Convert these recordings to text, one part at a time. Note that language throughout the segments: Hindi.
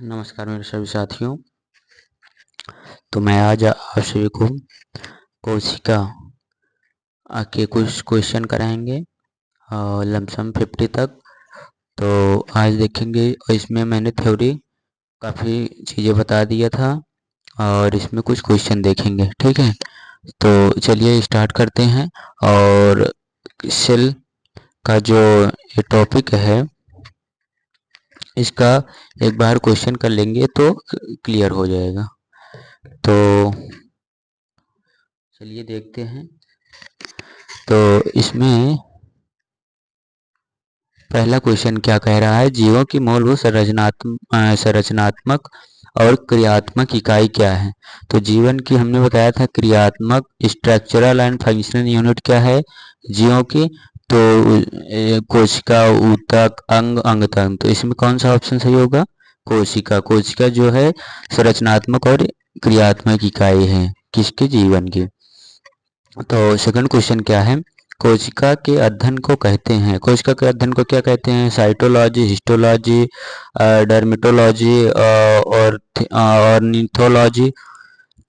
नमस्कार मेरे सभी साथियों। तो मैं आज आप सभी को कोशिका के कुछ क्वेश्चन कराएंगे लमसम 50 तक। तो आज देखेंगे, और इसमें मैंने थ्योरी काफ़ी चीज़ें बता दिया था और इसमें कुछ क्वेश्चन देखेंगे, ठीक है। तो चलिए स्टार्ट करते हैं। और सेल का जो ये टॉपिक है इसका एक बार क्वेश्चन कर लेंगे तो क्लियर हो जाएगा। तो चलिए देखते हैं। तो इसमें पहला क्वेश्चन क्या कह रहा है, जीवों की मूलभूत संरचनात्मक और क्रियात्मक इकाई क्या है। तो जीवन की हमने बताया था क्रियात्मक स्ट्रक्चरल एंड फंक्शनल यूनिट क्या है जीवों की। तो कोशिका, ऊतक, अंग, अंगतंत्र। तो इसमें कौन सा ऑप्शन सही होगा, कोशिका। कोशिका जो है संरचनात्मक और क्रियात्मक इकाई है किसके, जीवन की। तो सेकंड क्वेश्चन क्या है, कोशिका के अध्ययन को कहते हैं, कोशिका के अध्ययन को क्या कहते हैं, साइटोलॉजी, हिस्टोलॉजी, डर्मेटोलॉजी और ऑर्निथोलॉजी।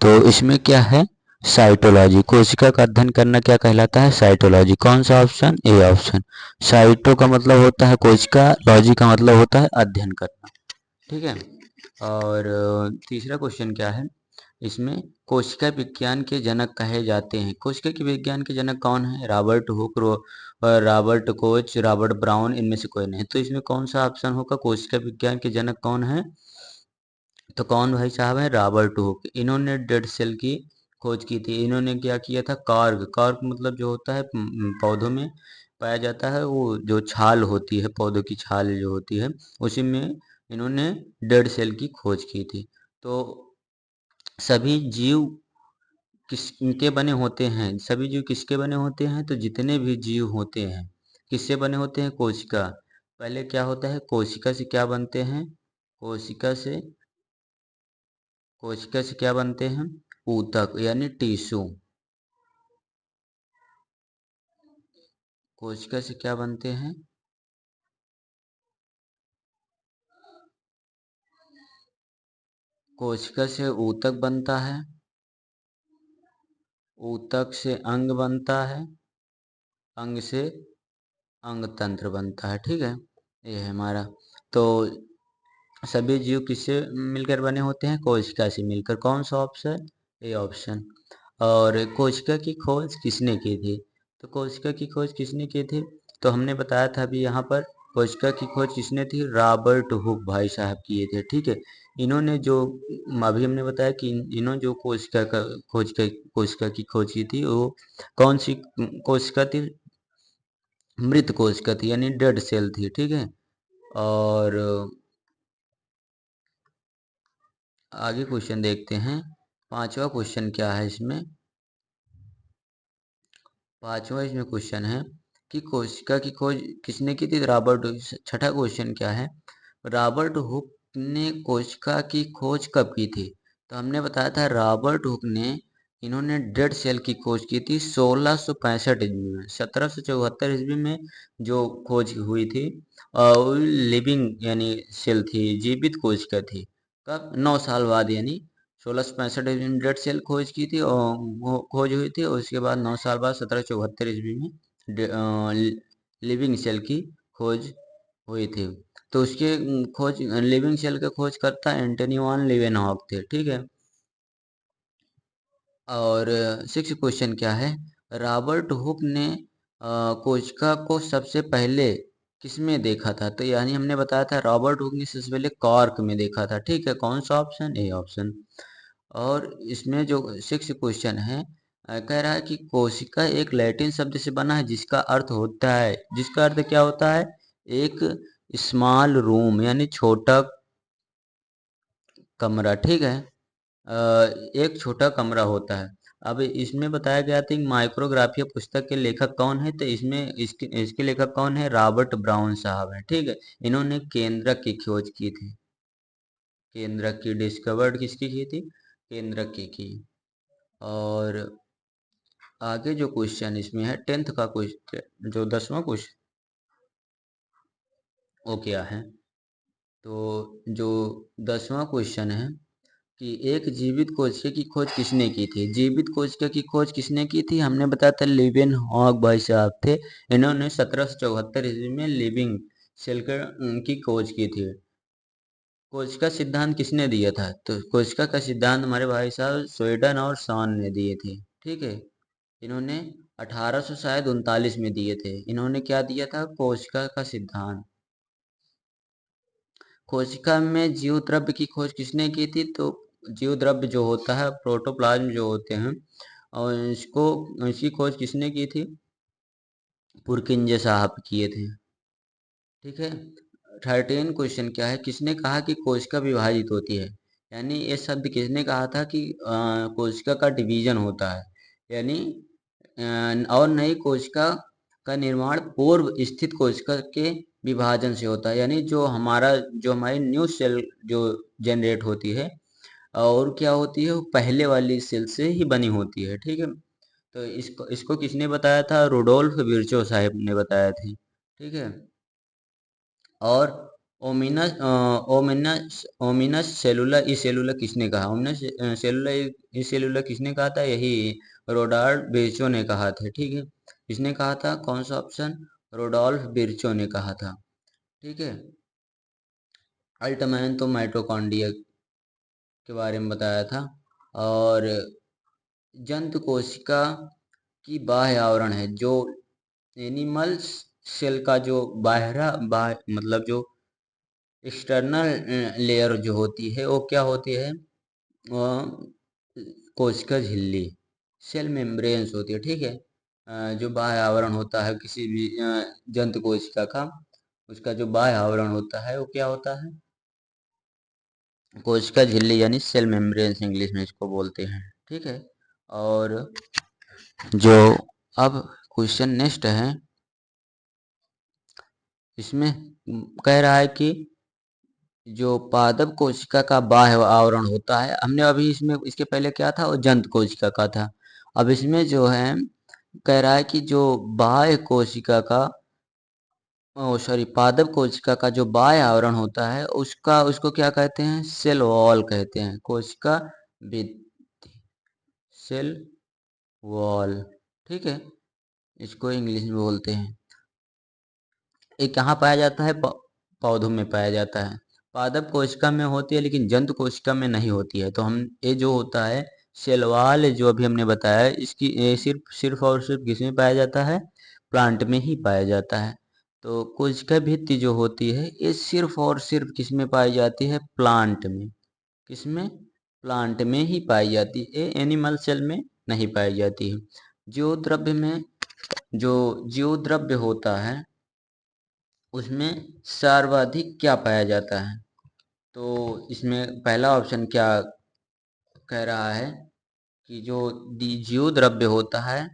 तो इसमें क्या है, साइटोलॉजी। कोशिका का अध्ययन करना क्या कहलाता है, साइटोलॉजी। कौन सा ऑप्शन, ए ऑप्शन। साइटो का मतलब होता है कोशिका, लॉजी का मतलब होता है अध्ययन करना, ठीक है। और तीसरा क्वेश्चन क्या है, इसमें कोशिका विज्ञान के जनक कहे जाते हैं। कोशिका के विज्ञान के जनक कौन है, Robert Hooke, Robert Koch, Robert brown, इनमें से कोई नहीं। तो इसमें कौन सा ऑप्शन होगा, कोशिका विज्ञान के जनक कौन है। तो कौन भाई साहब है, रॉबर्ट हुक। इन्होंने डेड सेल की खोज की थी। इन्होंने क्या किया था, कार्ग, कार्ग मतलब जो होता है पौधों में पाया जाता है, वो जो छाल होती है, पौधों की छाल जो होती है, उसी में इन्होंने डेड सेल की खोज की थी। तो सभी जीव किसके बने होते हैं, सभी जीव किसके बने होते हैं, तो जितने भी जीव होते हैं किससे बने होते हैं, कोशिका। पहले क्या होता है, कोशिका से क्या बनते हैं, कोशिका से, कोशिका से क्या बनते हैं, ऊतक यानी टिश्यू। कोशिका से क्या बनते हैं, कोशिका से ऊतक बनता है, ऊतक से अंग बनता है, अंग से अंग तंत्र बनता है, ठीक है। ये है हमारा। तो सभी जीव किससे मिलकर बने होते हैं, कोशिका से मिलकर। कौन सा ऑप्शन, ए ऑप्शन। और कोशिका की खोज किसने की थी, तो कोशिका की खोज किसने की थी, तो हमने बताया था अभी यहाँ पर, कोशिका की खोज किसने थी, रॉबर्ट हुक भाई साहब किए थे, ठीक है। इन्होंने जो अभी हमने बताया कि इन्होंने जो कोशिका की खोज की थी, वो कौन सी कोशिका थी, मृत कोशिका थी यानी डेड सेल थी, ठीक है। और आगे क्वेश्चन देखते हैं। पांचवा क्वेश्चन क्या है इसमें, पांचवा इसमें क्वेश्चन है कि कोशिका की खोज किसने की थी, रॉबर्ट हुक। छठा क्वेश्चन क्या है, रॉबर्ट हुक ने कोशिका की खोज कब की थी। तो हमने बताया था रॉबर्ट हुक ने, इन्होंने डेड सेल की खोज की थी 1665 ईस्वी में, 1774 ईस्वी में जो खोज हुई थी। और लिविंग यानी सेल थी, जीवित कोशिका थी। कब, 9 साल बाद, यानी 1665 ईस्वी में डेड सेल खोज की थी, और वो खोज हुई थी। और उसके बाद 9 साल बाद 1774 ईस्वी में लिविंग सेल की खोज हुई थी। तो उसके खोज, लिविंग सेल का खोज करता एंटनी वान लीवेनहॉक थे, ठीक है। और सिक्स क्वेश्चन क्या है, रॉबर्ट हुक ने कोशिका को सबसे पहले किसमें देखा था। तो यानी हमने बताया था रॉबर्ट हुक ने सबसे पहले कॉर्क में देखा था, ठीक है। कौन सा ऑप्शन, ए ऑप्शन। और इसमें जो सिक्स क्वेश्चन है, कह रहा है कि कोशिका एक लैटिन शब्द से बना है जिसका अर्थ होता है, जिसका अर्थ क्या होता है, एक स्मॉल रूम यानी छोटा कमरा, ठीक है। एक छोटा कमरा होता है। अब इसमें बताया गया था कि माइक्रोग्राफिया पुस्तक के लेखक कौन है, तो इसमें इसके लेखक कौन है, रॉबर्ट ब्राउन साहब हैं, ठीक है। इन्होंने केंद्रक की खोज की थी, केंद्रक की डिस्कवर्ड किसकी की थी, केंद्रक की। और आगे जो क्वेश्चन इसमें है, टेंथ का क्वेश्चन, जो 10वां क्वेश्चन, वो क्या है, तो जो 10वां क्वेश्चन है कि एक जीवित कोशिका की खोज किसने की थी। जीवित कोशिका की खोज किसने की थी, हमने बताया था लिविन हॉग भाई साहब थे। इन्होंने 1774 ईस्वी में लिविंग सेल की खोज की थी। कोशिका सिद्धांत किसने दिया था, तो कोशिका का सिद्धांत हमारे भाई साहब स्वीडन और सान ने दिए थे। ठीक है, इन्होंने 1800 शायद 39 में दिए थे। इन्होंने क्या दिया था, कोशिका का सिद्धांत। कोशिका में जीव द्रव्य की खोज किसने की थी, तो जीव द्रव्य जो होता है, प्रोटोप्लाज्म जो होते हैं, और इसकी खोज किसने की थी, पुरकिंजे साहब किए थे। ठीक है, 13 क्वेश्चन क्या है, किसने कहा कि कोशिका विभाजित होती है, यानी ये शब्द किसने कहा था कि कोशिका का डिवीजन होता है, यानी और नई कोशिका का निर्माण पूर्व स्थित कोशिका के विभाजन से होता है, यानी जो हमारी न्यू सेल जो जनरेट होती है और क्या होती है, वो पहले वाली सेल से ही बनी होती है। ठीक है, तो इसको किसने बताया था, रुडोल्फ विर्चो साहब ने बताया थे। ठीक है, और ओमिनस ओमिनस सेलुला ई सेलुला किसने कहा, ओमिनस सेलुला ई सेलुला किसने कहा था, यही रोडाल्फ बिर्चो ने कहा था। ठीक है, किसने कहा था, कौन सा ऑप्शन, रोडोल्फ बिर्चो ने कहा था। ठीक है, अल्टमैन तो माइटोकॉन्ड्रिया के बारे में बताया था। और जंतु कोशिका की बाह्य आवरण है, जो एनिमल सेल का जो मतलब जो एक्सटर्नल लेयर जो होती है वो क्या होती है, कोशिका झिल्ली, सेल मेम्ब्रेन्स होती है। ठीक है, जो बाह्य आवरण होता है किसी भी जंतु कोशिका का, उसका जो बाह्य आवरण होता है वो क्या होता है, कोशिका झिल्ली, यानी सेल मेम्ब्रेन्स इंग्लिश में इसको बोलते हैं। ठीक है, और जो अब क्वेश्चन नेक्स्ट है, इसमें कह रहा है कि जो पादप कोशिका का बाह्य आवरण होता है, हमने अभी इसमें इसके पहले क्या था, वो जंत कोशिका का था। अब इसमें जो है कह रहा है कि जो बाह्य कोशिका का पादप कोशिका का जो बाह्य आवरण होता है उसको क्या कहते हैं, सेल वॉल कहते हैं, कोशिका भित्ति, सेल वॉल। ठीक है, इसको इंग्लिश में बोलते हैं। ये कहाँ पाया जाता है, पौधों में पाया जाता है। पादप कोशिका में होती है लेकिन जंतु कोशिका में नहीं होती है। तो हम ये जो होता है सेल वॉल, जो अभी हमने बताया, इसकी ये सिर्फ और सिर्फ किस में पाया जाता है, प्लांट में ही पाया जाता है। तो कोशिका भित्ति जो होती है ये सिर्फ और सिर्फ किस में पाई जाती है, प्लांट में। किसमें, प्लांट में ही पाई जाती है, ये एनिमल सेल में नहीं पाई जाती है। जीव द्रव्य में जो जीव द्रव्य होता है उसमें सर्वाधिक क्या पाया जाता है, तो इसमें पहला ऑप्शन क्या कह रहा है कि जो जीव द्रव्य होता है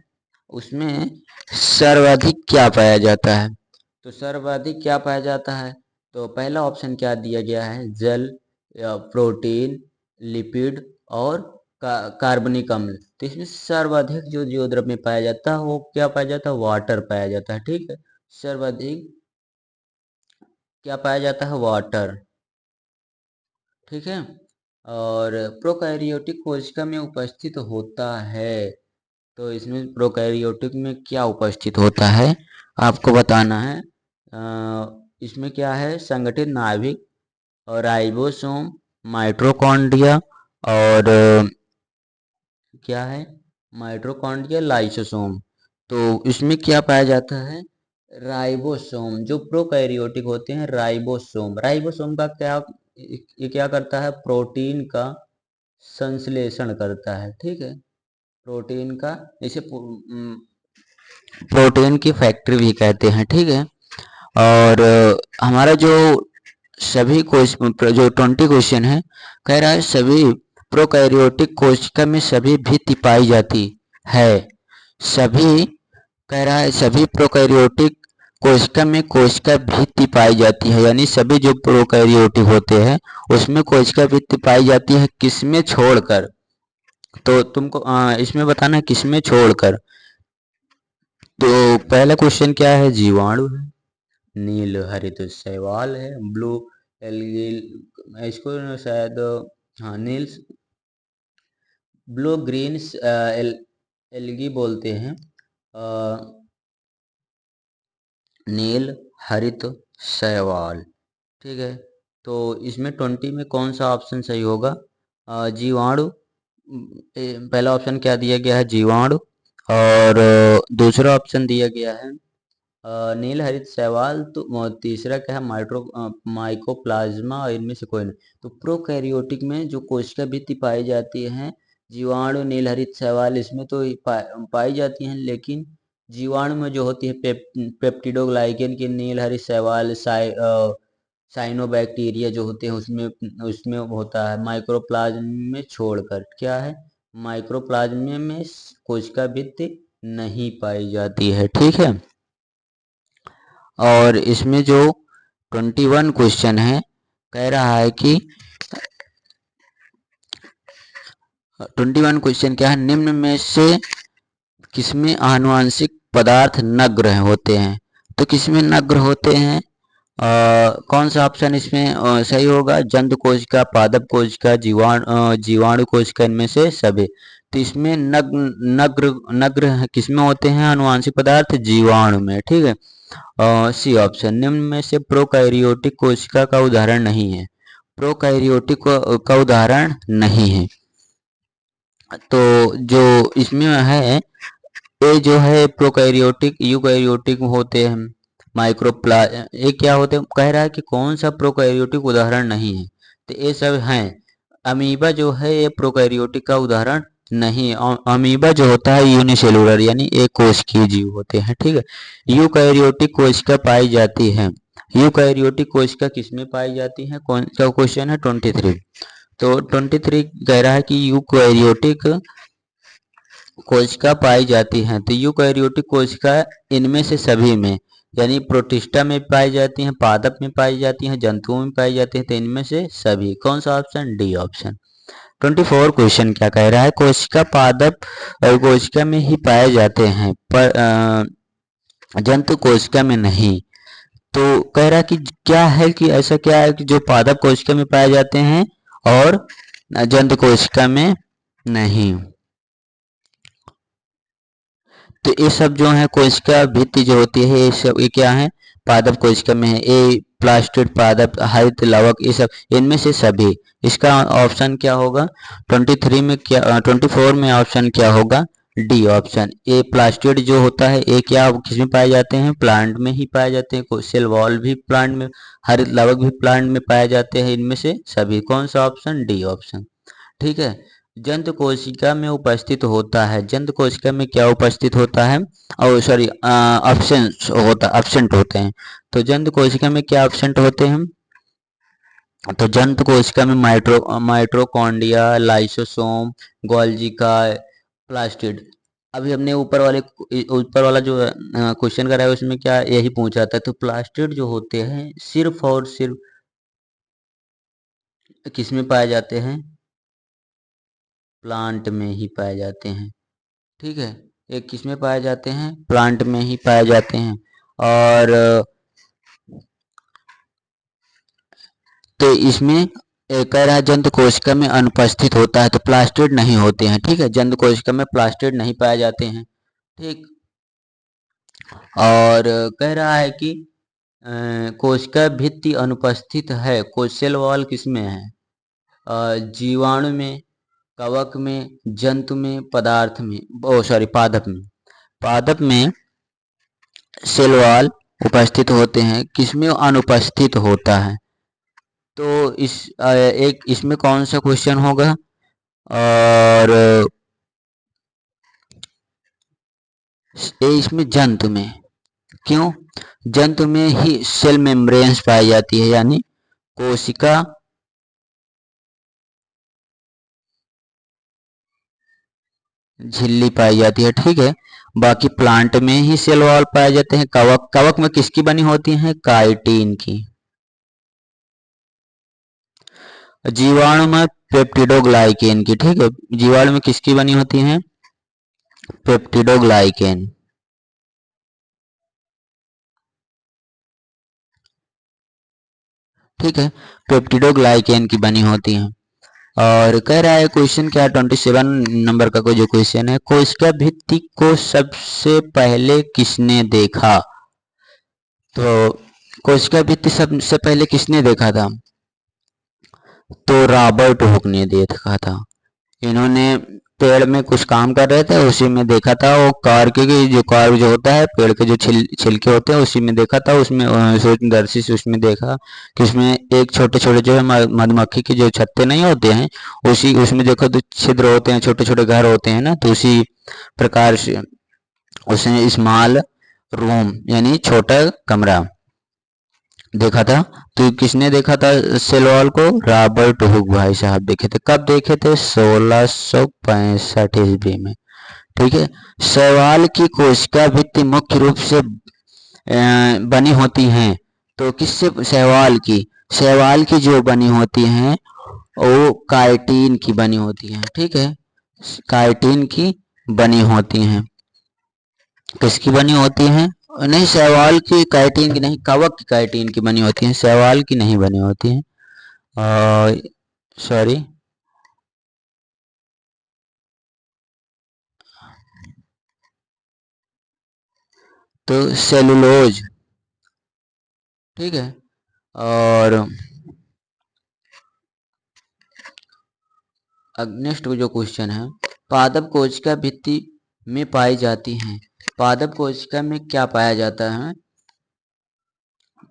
उसमें सर्वाधिक क्या पाया जाता है, तो सर्वाधिक क्या पाया जाता है, तो पहला ऑप्शन क्या दिया गया है, जल या प्रोटीन, लिपिड और कार्बनिक अम्ल। तो इसमें सर्वाधिक जो जीव द्रव्य में पाया जाता है वो क्या पाया जाता है, वाटर पाया जाता है। ठीक है, सर्वाधिक क्या पाया जाता है, वाटर। ठीक है, और प्रोकैरियोटिक कोशिका में उपस्थित होता है, तो इसमें प्रोकैरियोटिक में क्या उपस्थित होता है आपको बताना है। इसमें क्या है, संगठित नाभिक और राइबोसोम, माइटोकॉन्ड्रिया और क्या है, माइटोकॉन्ड्रिया, लाइसोसोम। तो इसमें क्या पाया जाता है, राइबोसोम। जो प्रोकैरियोटिक होते हैं, राइबोसोम, राइबोसोम का क्या, ये क्या करता है, प्रोटीन का संश्लेषण करता है। ठीक है, प्रोटीन का, इसे प्रोटीन की फैक्ट्री भी कहते हैं। ठीक है, और हमारा जो सभी जो 20 क्वेश्चन है, कह रहा है सभी प्रोकैरियोटिक कोशिका में सभी भित्ति पाई जाती है। सभी, कह रहा है सभी प्रोकैरियोटिक कोशिका में कोशिका भित्ति पाई जाती है, यानी सभी जो प्रोकैरियोटिक होते हैं उसमें कोशिका भित्ति पाई जाती है, किसमें छोड़कर, तो तुमको इसमें बताना है किसमें छोड़कर। तो पहला क्वेश्चन क्या है, जीवाणु है, नील हरित शैवाल है, ब्लू एल्गी, इसको शायद, हाँ, नील्स ब्लू ग्रीन्स एल्गी बोलते हैं। नील हरित शैवाल, ठीक है। तो इसमें 20 में कौन सा ऑप्शन सही होगा? जीवाणु, पहला ऑप्शन क्या दिया गया है? जीवाणु। और दूसरा ऑप्शन दिया गया है नील हरित शैवाल। तो तीसरा क्या है? माइकोप्लाज्मा। और इनमें से कोई नहीं। तो प्रोकैरियोटिक में जो कोशिका भित्ति पाई जाती है, जीवाणु, नील हरित शैवाल, इसमें तो पाई जाती हैं, लेकिन जीवाणु में जो होती है पेप्टिडोग्लाइकेन की, नील हरित शैवाल, साइनोबैक्टीरिया जो होते हैं उसमें उसमें होता है माइक्रोप्लाज्म में छोड़कर। क्या है? माइक्रोप्लाज्म में कोशिका भित्ति नहीं पाई जाती है, ठीक है। और इसमें जो 21 क्वेश्चन है, कह रहा है कि 21 क्वेश्चन क्या है? निम्न में से किसमें आनुवांशिक पदार्थ नग्न होते हैं? तो किसमें नग्न होते हैं? कौन सा ऑप्शन इसमें सही होगा? जंतु कोशिका, पादप कोशिका, जीवाणु कोशिका, इनमें से सभी। तो इसमें नग्न नग्न किसमें होते हैं आनुवांशिक पदार्थ? जीवाणु में, ठीक है। C option. निम्न में से प्रोकैरियोटिक कोशिका का उदाहरण नहीं है। प्रोकैरियोटिक का उदाहरण नहीं है। तो जो इसमें है, ये जो है प्रोकैरियोटिक, यूकैरियोटिक होते हैं, माइक्रोप्ला, ये क्या होते हैं? कह रहा है कि कौन सा प्रोकैरियोटिक उदाहरण नहीं है। तो ये सब हैं। अमीबा जो है ये प्रोकैरियोटिक का उदाहरण नहीं है। अमीबा जो होता है यूनिसेलुलर यानी एक कोशिकीय जीव होते हैं, ठीक है। यूकैरियोटिक कोशिका पाई जाती है। यूकैरियोटिक कोशिका किसमें पाई जाती है? कौन सा क्वेश्चन है? 23। तो 23 कह रहा है कि यूकैरियोटिक कोशिका पाई जाती हैं। तो यूकैरियोटिक कोशिका इनमें से सभी में, यानी प्रोटिस्टा में पाई जाती हैं, पादप में पाई जाती हैं, जंतुओं में पाई जाती हैं। तो इनमें से सभी, कौन सा ऑप्शन? D option. 24 क्वेश्चन क्या कह रहा है? कोशिका पादप और कोशिका में ही पाए जाते हैं, पर जंतु कोशिका में नहीं। तो कह रहा है कि क्या है, कि ऐसा क्या है कि जो पादप कोशिका में पाए जाते हैं और जंतु कोशिका में नहीं। तो ये सब जो है कोशिका भित्ति जो होती है, ये सब ये क्या है? पादप कोशिका में है। ये प्लास्टिड, पादप, हरित लवक, ये सब, इनमें से सभी। इसका ऑप्शन क्या होगा? 23 में क्या, 24 में ऑप्शन क्या होगा? D option. ये प्लास्टिड जो होता है ये क्या किसमें पाए जाते हैं? प्लांट में ही पाए जाते हैं। सेल वॉल भी प्लांट में, हरित लवक भी प्लांट में पाए जाते हैं। इनमें से सभी, कौन सा ऑप्शन? डी ऑप्शन, ठीक है। जंतु कोशिका में उपस्थित होता है। जंतु कोशिका में क्या उपस्थित होता है? और सॉरी, एब्सेंट होते हैं। तो जंतु कोशिका में क्या एब्सेंट होते हैं? तो जंतु कोशिका में माइटोकॉन्ड्रिया, लाइसोसोम, गोल्गी का, प्लास्टिड। अभी हमने ऊपर वाला जो क्वेश्चन करा है उसमें क्या यही पूछा था। तो प्लास्टिड जो होते हैं सिर्फ और सिर्फ किस में पाए जाते हैं? प्लांट में ही पाए जाते हैं, ठीक है। ये किस में पाए जाते हैं? प्लांट में ही पाए जाते हैं। और तो इसमें कह रहा है जंतु कोशिका में अनुपस्थित होता है। तो प्लास्टिड नहीं होते हैं, ठीक है। जंतु कोशिका में प्लास्टिड नहीं पाए जाते हैं, ठीक। और कह रहा है कि कोशिका भित्ति अनुपस्थित है। कोशियल वॉल किसमें है? जीवाणु में, कवक में, जंतु में, पदार्थ में, ओ सॉरी, पादप में। पादप में सेल वॉल उपस्थित होते हैं, किसमें अनुपस्थित होता है? तो एक इसमें कौन सा क्वेश्चन होगा? और इसमें जंतु में। क्यों? जंतु में ही सेल मेम्ब्रेन्स पाई जाती है, यानी कोशिका झिल्ली पाई जाती है, ठीक है। बाकी प्लांट में ही सेल वॉल पाए जाते हैं। कवक, कवक में किसकी बनी होती है? काइटिन की। जीवाणु में पेप्टिडोग्लाइकेन की, ठीक है। जीवाणु में किसकी बनी होती है? पेप्टिडोग्लाइकेन, ठीक है, पेप्टिडोग्लाइकेन की बनी होती हैं। और कह रहा है क्वेश्चन क्या, 27 नंबर का कोई जो क्वेश्चन है, कोशिका भित्ति को सबसे पहले किसने देखा? तो कोशिका भित्ति सबसे पहले किसने देखा था? तो रॉबर्ट हुक ने देखा था। इन्होंने पेड़ में कुछ काम कर रहे थे, उसी में देखा था। वो कार जो होता है, पेड़ के जो छिलके होते हैं, उसी में देखा था। उसमें सूक्ष्मदर्शी से उसमें देखा कि उसमें एक छोटे छोटे जो है मधुमक्खी के जो छत्ते नहीं होते हैं, उसी उसमें देखो तो छिद्र होते हैं, छोटे छोटे घर होते हैं ना, तो उसी प्रकार से उसने स्मॉल रूम यानी छोटा कमरा देखा था। तो किसने देखा था सेलवाल को? रॉबर्ट हुक भाई साहब देखे थे। कब देखे थे? 1665 ईस्वी में। ठीक है। शैवाल की कोशिका भित्ति मुख्य रूप से बनी होती हैं, तो किससे? शैवाल की जो बनी होती हैं वो काइटिन की बनी होती हैं। ठीक है, काइटिन की बनी होती हैं। किसकी बनी होती हैं? नहीं, शैवाल की काइटिन की नहीं, कवक की काइटिन की बनी होती हैं, शैवाल की नहीं बनी होती हैं। सॉरी, तो सेलुलोज। ठीक है। और नेक्स्ट जो क्वेश्चन है, पादप कोशिका भित्ति में पाई जाती हैं। पादप कोशिका में क्या पाया जाता है?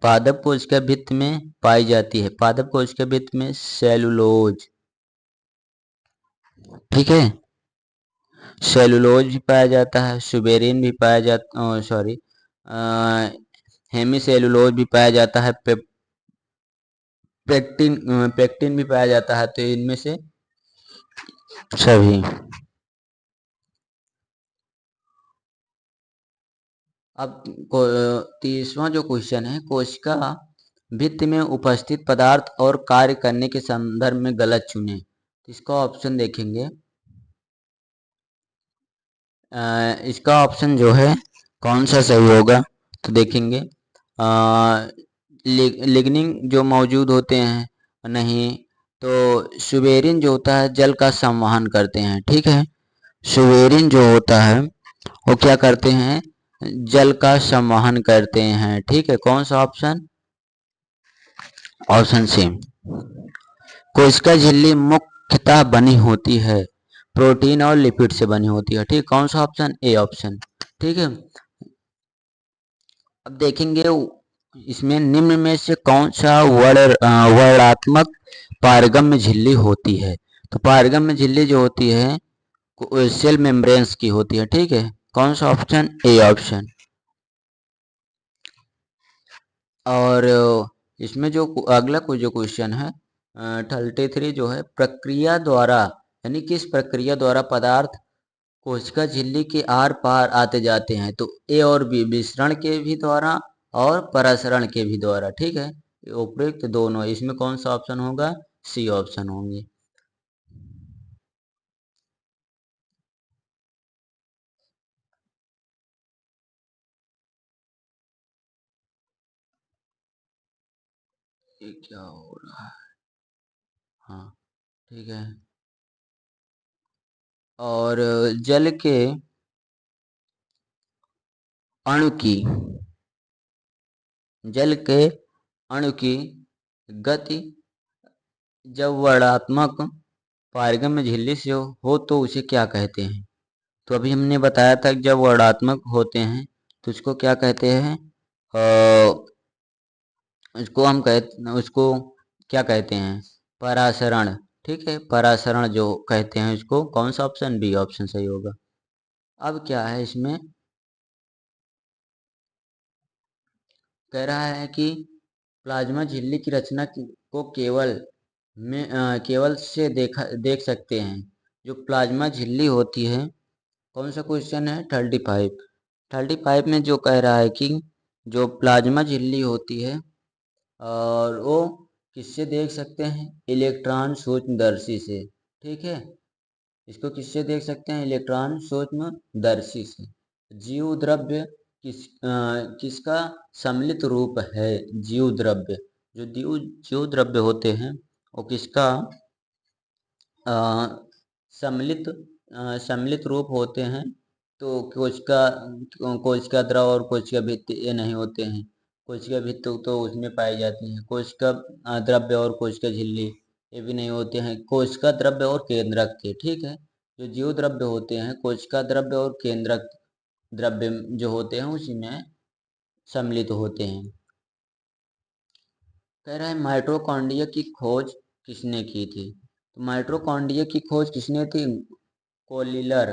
पादप कोशिका भित्ति में पाई जाती है, पादप कोशिका भित्ति में सेलुलोज। ठीक है, सेलुलोज भी पाया जाता है, सुबेरिन भी पाया जाता, सॉरी, हेमी सेलुलोज भी पाया जाता है, पेक्टिन पेक्टिन भी पाया जाता है। तो इनमें से सभी। अब 30वां जो क्वेश्चन है, कोशिका भित्ति में उपस्थित पदार्थ और कार्य करने के संदर्भ में गलत चुने। इसका ऑप्शन देखेंगे, इसका ऑप्शन जो है कौन सा सही होगा, तो देखेंगे लिग्निन जो मौजूद होते हैं नहीं, तो सुबेरिन जो होता है जल का संवहन करते हैं। ठीक है, सुबेरिन जो होता है वो क्या करते हैं? जल का संवहन करते हैं। ठीक है, कौन सा ऑप्शन? Option C. कोशिका झिल्ली मुख्यतः बनी होती है प्रोटीन और लिपिड से बनी होती है। ठीक, कौन सा ऑप्शन? A option. ठीक है, अब देखेंगे इसमें निम्न में से कौन सा वर्णात्मक पारगम्य झिल्ली होती है। तो पारगम्य झिल्ली जो होती है सेल मेम्ब्रेन्स की होती है। ठीक है, कौन सा ऑप्शन? A option. और इसमें जो अगला कोई जो क्वेश्चन है 33 जो है, प्रक्रिया द्वारा यानी किस प्रक्रिया द्वारा पदार्थ कोशिका झिल्ली के आर पार आते जाते हैं? तो ए और बी, विसरण के भी द्वारा और परासरण के भी द्वारा। ठीक है, उपयुक्त दोनों। इसमें कौन सा ऑप्शन होगा? सी ऑप्शन होंगे। ये क्या हो रहा है? हाँ, ठीक है। और जल के अणु की जल के अणु की गति जब वर्णात्मक पारगम्य झिल्ली से हो तो उसे क्या कहते हैं? तो अभी हमने बताया था कि जब वर्णात्मक होते हैं तो उसको क्या कहते हैं? उसको क्या कहते हैं? परासरण। ठीक है, परासरण जो कहते हैं उसको। कौन सा ऑप्शन? बी ऑप्शन सही होगा। अब क्या है इसमें, कह रहा है कि प्लाज्मा झिल्ली की रचना को केवल से देख सकते हैं। जो प्लाज्मा झिल्ली होती है, कौन सा क्वेश्चन है? 35 में जो कह रहा है कि जो प्लाज्मा झिल्ली होती है और वो किससे देख सकते हैं? इलेक्ट्रॉन सूक्ष्मदर्शी से। ठीक है, इसको किससे देख सकते हैं? इलेक्ट्रॉन सूक्ष्मदर्शी से। जीव द्रव्य किसका सम्मिलित रूप है? जीव द्रव्य जो जीव द्रव्य होते हैं वो किसका अ, सम्मिलित सम्मिलित रूप होते हैं। तो कोशिका द्रव और कोशिका भित्ति ये नहीं होते हैं। कोशिका भित्ति तो उसमें पाई जाती है, कोशिका द्रव्य और कोशिका झिल्ली ये भी नहीं होते हैं। कोशिका द्रव्य और केंद्रक के, ठीक है, जो जीव द्रव्य होते हैं कोशिका द्रव्य और केंद्रक द्रव्य जो होते हैं उसी में सम्मिलित होते हैं। कह रहा है माइटोकॉन्ड्रिया की खोज किसने की थी? तो माइटोकॉन्ड्रिया की खोज किसने थी? कोलिलर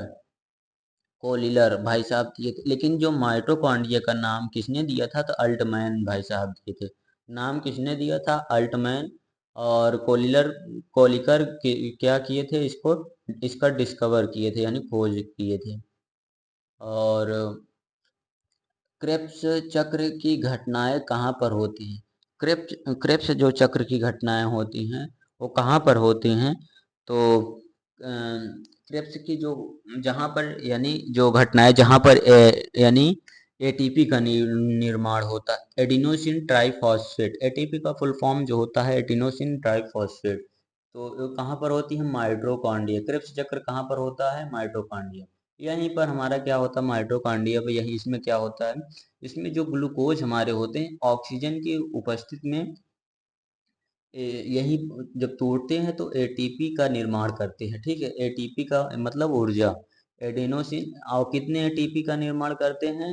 कोलिलर भाई साहब दिए थे। लेकिन जो माइटोकॉन्ड्रिया का नाम किसने दिया था? तो अल्टमैन भाई साहब दिए थे। नाम किसने दिया था? अल्टमैन। और कोलिकर क्या किए थे? इसका डिस्कवर किए थे, यानी खोज किए थे। और क्रेब्स चक्र की घटनाएं कहाँ पर होती हैं? क्रेब्स जो चक्र की घटनाएं होती हैं वो कहाँ पर होती हैं? तो क्रेब्स की जो जहाँ पर यानी जो घटनाएं जहाँ पर यानी एटीपी का निर्माण होता है, एडिनोसिन ट्राइफॉस्फेट। एटीपी का फुल फॉर्म जो होता है एडिनोसिन ट्राइफॉस्फेट। तो ये कहाँ पर होती है? माइटोकॉन्ड्रिया। क्रेब्स चक्र कहाँ पर होता है? माइटोकॉन्ड्रिया। यहीं पर हमारा क्या होता है? माइटोकॉन्ड्रिया पर। यही इसमें क्या होता है? इसमें जो ग्लूकोज हमारे होते हैं ऑक्सीजन की उपस्थिति में यही जब तोड़ते हैं तो एटीपी का निर्माण करते हैं, ठीक है। एटीपी का मतलब ऊर्जा। एडेनोसिन और कितने एटीपी का निर्माण करते हैं?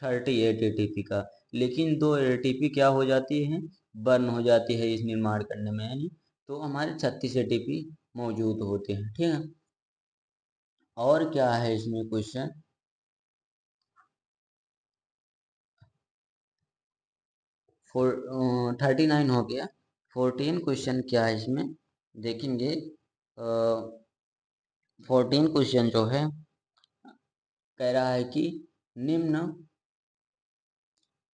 38 एटीपी का। लेकिन 2 एटीपी क्या हो जाती है? बर्न हो जाती है इस निर्माण करने में, यानी तो हमारे 36 एटीपी मौजूद होते हैं, ठीक है। और क्या है इसमें क्वेश्चन? 39 हो गया। 14 क्वेश्चन क्या है इसमें देखेंगे। 14 क्वेश्चन जो है कह रहा है कि निम्न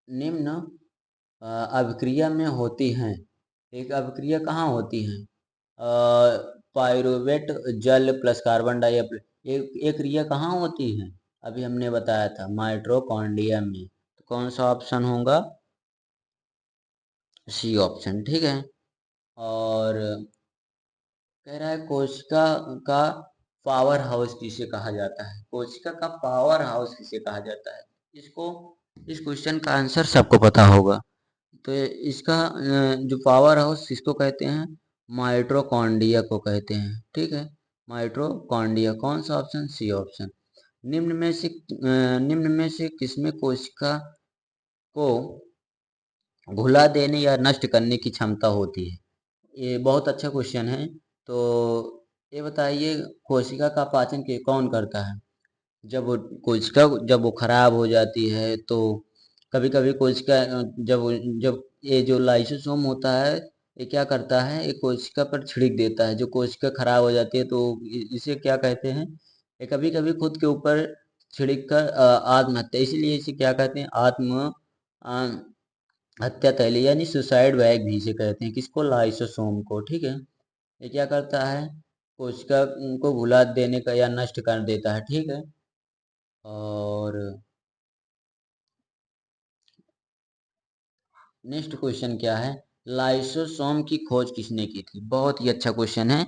निम्न अभिक्रिया में होती हैं। एक अभिक्रिया कहाँ होती है? पायरुवेट जल प्लस कार्बन डाइऑक्साइड। ये क्रिया कहाँ होती है? अभी हमने बताया था माइटोकॉन्ड्रिया में। तो कौन सा ऑप्शन होगा? सी ऑप्शन, ठीक है। और कह रहा है कोशिका का पावर हाउस किसे कहा जाता है? कोशिका का पावर हाउस किसे कहा जाता है? इसको इस क्वेश्चन का आंसर सबको पता होगा। तो इसका जो पावर हाउस किसको कहते हैं? माइटोकॉन्ड्रिया को कहते हैं, ठीक है। माइटोकॉन्ड्रिया। कौन सा ऑप्शन? सी ऑप्शन। निम्न में से किसमें कोशिका को घुला देने या नष्ट करने की क्षमता होती है? ये बहुत अच्छा क्वेश्चन है। तो ये बताइए कोशिका का पाचन के कौन करता है? कोशिका जब वो खराब हो जाती है तो कभी कभी कोशिका जब जब ये जो लाइसोसोम होता है ये क्या करता है? ये कोशिका पर छिड़क देता है। जो कोशिका खराब हो जाती है तो इसे क्या कहते हैं? ये कभी कभी खुद के ऊपर छिड़क कर आत्महत्या, इसीलिए इसे क्या कहते हैं? आत्म हत्या थैली, यानी सुसाइड बैग भी इसे कहते हैं। किसको? लाइसोसोम को, ठीक है। ये क्या करता है? कोशिका को भुला देने का या नष्ट कर देता है, ठीक है। और नेक्स्ट क्वेश्चन क्या है? लाइसोसोम की खोज किसने की थी? बहुत ही अच्छा क्वेश्चन है।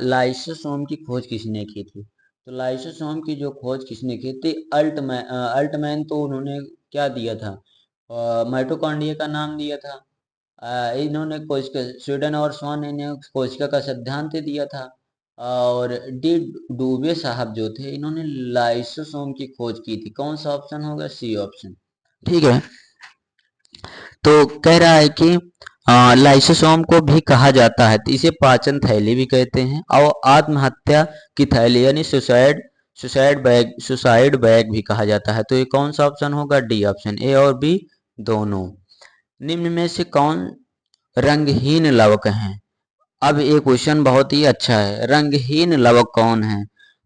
लाइसोसोम की खोज किसने की थी? तो लाइसोसोम की जो खोज किसने की थी? अल्टमैन तो उन्होंने क्या दिया था? माइटोकॉन्ड्रिया का नाम दिया था। इन्होंने कोशिका, स्वीडन और स्वान ने कोशिका का सिद्धांत दिया था। और डी डूबे साहब जो थे इन्होंने लाइसोसोम की खोज की थी। कौन सा ऑप्शन होगा? सी ऑप्शन, ठीक है। तो कह रहा है कि लाइसोसोम को भी कहा जाता है तो इसे पाचन थैली भी कहते हैं और आत्महत्या की थैली यानी सुसाइड बैग भी कहा जाता है। तो ये कौन सा ऑप्शन होगा? D option. ए और बी दोनों। निम्न में से कौन रंगहीन लवक हैं? अब ये क्वेश्चन बहुत ही अच्छा है। रंगहीन लवक कौन है?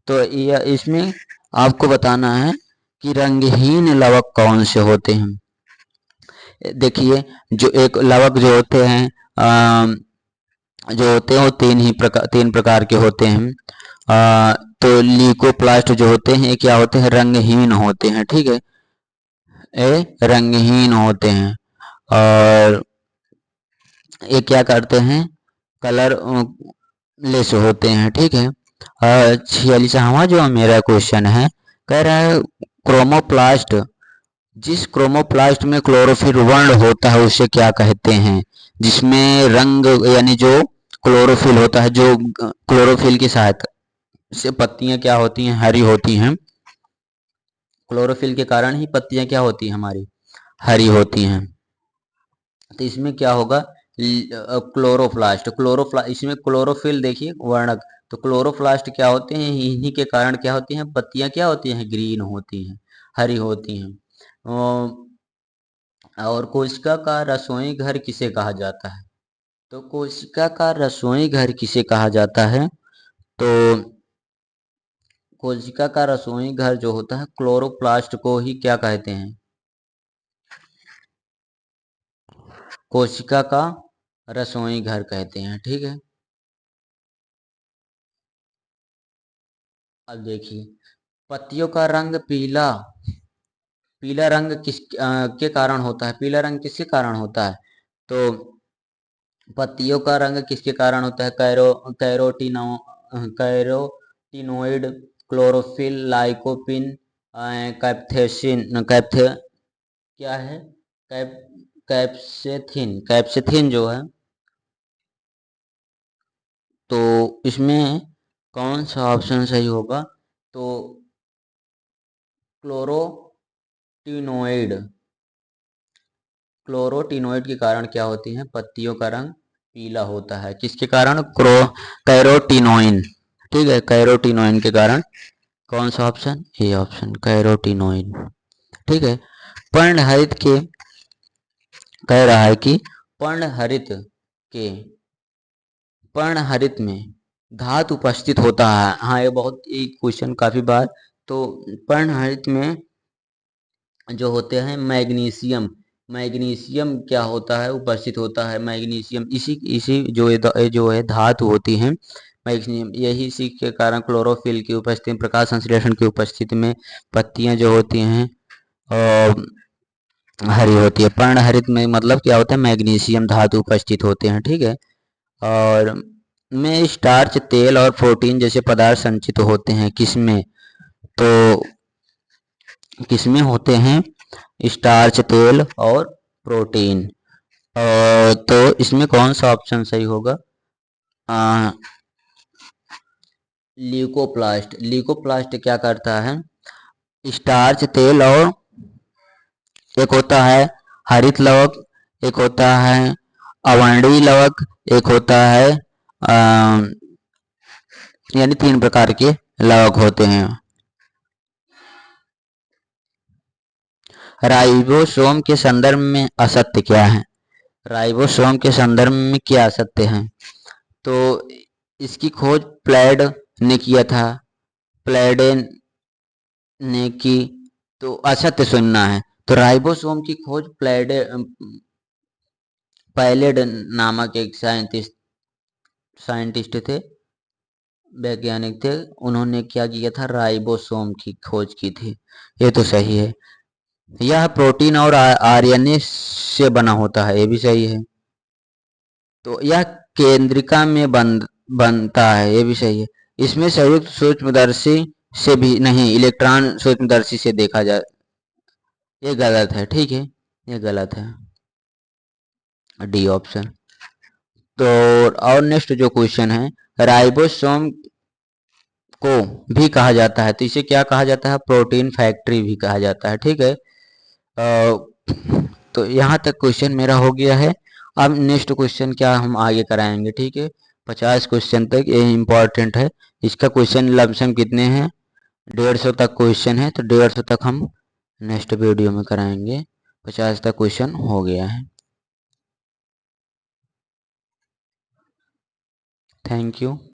तो यह इसमें आपको बताना है कि रंगहीन लवक कौन से होते हैं। देखिए जो एक लवक जो होते हैं जो होते हैं वो तीन प्रकार के होते हैं। तो ल्यूकोप्लास्ट जो होते हैं क्या होते हैं? रंगहीन होते हैं, ठीक है। रंगहीन होते हैं। और ये क्या करते हैं, कलर लेस होते हैं, ठीक है। 46वां जो मेरा क्वेश्चन है, कह रहा है क्रोमोप्लास्ट, जिस क्रोमोप्लास्ट में क्लोरोफिल वर्ण होता है उसे क्या कहते हैं, जिसमें रंग यानी जो क्लोरोफिल होता है, जो क्लोरोफिल की सहायता से पत्तियां क्या होती हैं, हरी होती हैं। क्लोरोफिल के कारण ही पत्तियां क्या होती हैं हमारी, हरी होती हैं। तो इसमें क्या होगा, क्लोरोप्लास्ट, इसमें क्लोरोफिल देखिए वर्णक, तो क्लोरोप्लास्ट क्या होते हैं, इन्हीं के कारण क्या होती हैं, पत्तियां क्या होती हैं, ग्रीन होती हैं, हरी होती हैं। और कोशिका का रसोई घर किसे कहा जाता है, तो कोशिका का रसोई घर किसे कहा जाता है, तो कोशिका का रसोई घर जो होता है क्लोरोप्लास्ट को ही क्या कहते हैं, कोशिका का रसोई घर कहते हैं, ठीक है। अब देखिए, पत्तियों का रंग पीला, पीला रंग के कारण होता है, पीला रंग किसके कारण होता है, तो पत्तियों का रंग किसके कारण होता है, कैरोटीनोइड, क्लोरोफिल, लाइकोपिन, कैप्थेसिन, क्या है, कैप कैप्सेथिन जो है, तो इसमें कौन सा ऑप्शन सही होगा, तो क्लोरोटिनोइड, क्लोरोटिनोइड के कारण क्या होती है, पत्तियों का रंग पीला होता है, किसके कारण, कैरोटिनोइन, ठीक है, कैरोटिनोइन के कारण। कौन सा ऑप्शन, ए ऑप्शन कैरोटिनोइन, ठीक है। पर्णहरित के, कह रहा है कि पर्णहरित के, पर्णहरित में धातु उपस्थित होता है, हाँ ये बहुत एक क्वेश्चन काफी बार, तो पर्णहरित में जो होते हैं मैग्नीशियम, मैग्नीशियम क्या होता है, उपस्थित होता है मैग्नीशियम, इसी इसी जो है धातु होती है मैग्नीशियम, यही इसी के कारण क्लोरोफिल की उपस्थिति, प्रकाश संश्लेषण की उपस्थिति में पत्तियां जो होती हैं हरी होती है। पर्णहरित में मतलब क्या होता है, मैग्नीशियम धातु उपस्थित होते हैं, ठीक है। और में स्टार्च, तेल और प्रोटीन जैसे पदार्थ संचित होते हैं, किसमें, तो किसमें होते हैं, स्टार्च, तेल और प्रोटीन। तो इसमें कौन सा ऑप्शन सही होगा, ल्यूकोप्लास्ट, ल्यूकोप्लास्ट क्या करता है, स्टार्च, तेल और एक होता है हरित लवक, एक होता है अवर्णीय लवक, एक होता है यानी 3 प्रकार के लवक होते हैं। राइबोसोम के संदर्भ में असत्य क्या है, राइबोसोम के संदर्भ में क्या असत्य है, तो इसकी खोज प्लैड ने किया था, प्लैडे ने की, तो असत्य सुनना है, तो राइबोसोम की खोज पैलेड नामक एक साइंटिस्ट थे, वैज्ञानिक थे, उन्होंने क्या किया था, राइबोसोम की खोज की थी, ये तो सही है। यह प्रोटीन और आरएनए से बना होता है, ये भी सही है। तो यह केंद्रिका में बनता है, ये भी सही है। इसमें संयुक्त सूक्ष्मदर्शी से भी नहीं, इलेक्ट्रॉन सूक्ष्मदर्शी से देखा जाए, ये गलत है, ठीक है, ये गलत है, डी ऑप्शन। तो और नेक्स्ट जो क्वेश्चन है, राइबोसोम को भी कहा जाता है, तो इसे क्या कहा जाता है, प्रोटीन फैक्ट्री भी कहा जाता है, ठीक है। तो यहाँ तक क्वेश्चन मेरा हो गया है। अब नेक्स्ट क्वेश्चन क्या हम आगे कराएंगे, ठीक है, 50 क्वेश्चन तक, ये इम्पोर्टेंट है। इसका क्वेश्चन लमसम कितने हैं, 150 तक क्वेश्चन है, तो 150 तक हम नेक्स्ट वीडियो में कराएंगे, 50 तक क्वेश्चन हो गया है। Thank you.